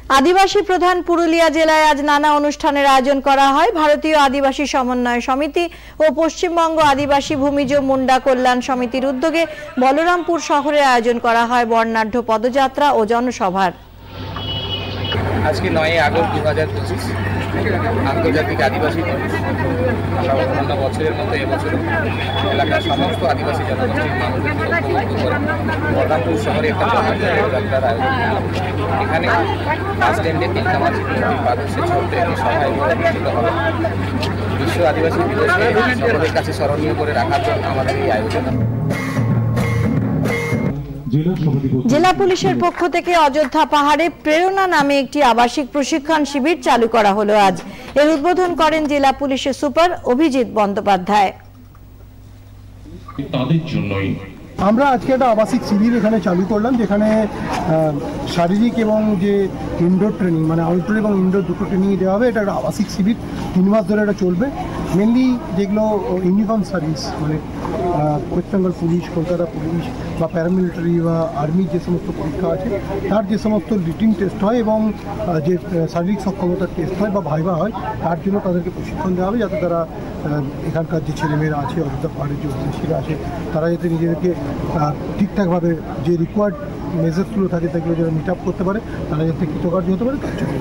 আদিবাসী প্রধান পুরুলিয়া জেলায় আজ নানা অনুষ্ঠানের আয়োজন করা হয়। ভারতীয় আদিবাসী সমন্বয় সমিতি ও পশ্চিমবঙ্গ আদিবাসী ভূমিজ মুন্ডা কল্যাণ সমিতির উদ্যোগে বলরামপুর শহরে আয়োজন করা হয় বর্ণাঢ্য পদযাত্রা ও জনসভার। আজকে 9 আগস্ট 2025 আন্তর্জাতিক আদিবাসী দিবস। অন্যান্য বছরের মতো এবছর এলাকার সমস্ত আদিবাসী জনগোষ্ঠীর মানুষদের ঐক্যবদ্ধ করে বলরামপুর শহরে একটা পদযাত্রার আয়োজন। এখানে বাস স্ট্যান্ডে তিলকামাঝি মন্দির আদর্শে ছোট্ট একটি সভায় অনুষ্ঠিত হবে। বিশ্ব আদিবাসী দিবসকে সকলের কাছে স্মরণীয় করে রাখার জন্য আমাদের এই আয়োজন। জেলা পুলিশের পক্ষ থেকে অযোধ্যা পাহাড়ে প্রেরণা নামে একটি আবাসিক প্রশিক্ষণ শিবির চালু করা হলো আজ। এর উদ্বোধন করেন জেলা পুলিশের সুপার অভিজিৎ বন্দ্যোপাধ্যায়। তাদের জন্যই আমরা আজকে একটা আবাসিক শিবির এখানে চালু করলাম, যেখানে শারীরিক এবং যে ইনডোর ট্রেনিং মানে আউটডোর এবং ইনডোর দুটো ট্রেনিং দেওয়া হবে। এটা একটা আবাসিক শিবির 3 মাস ধরে এটা চলবে। মেনলি যেগুলো ইউনিফর্ম সার্ভিস মানে West Bengal police, Kolkata police বা প্যারামিলিটারি বা আর্মির যে সমস্ত পরীক্ষা আছে তার যে সমস্ত রিটিন টেস্ট হয় এবং যে শারীরিক সক্ষমতার টেস্ট হয় বা ভাইভা হয়, তার জন্য তাদেরকে প্রশিক্ষণ দেওয়া হবে, যাতে তারা এখানকার যে ছেলেমেয়েরা আছে, অযোধ্যা পাহাড়ের যে অধিবাসীরা আছে, তারা যাতে নিজেদেরকে ঠিকঠাকভাবে যে রিকোয়ার্ড মেজার্সগুলো থাকে সেগুলো যারা মিট আপ করতে পারে, তারা যাতে কৃতকার্য হতে পারে তার জন্য।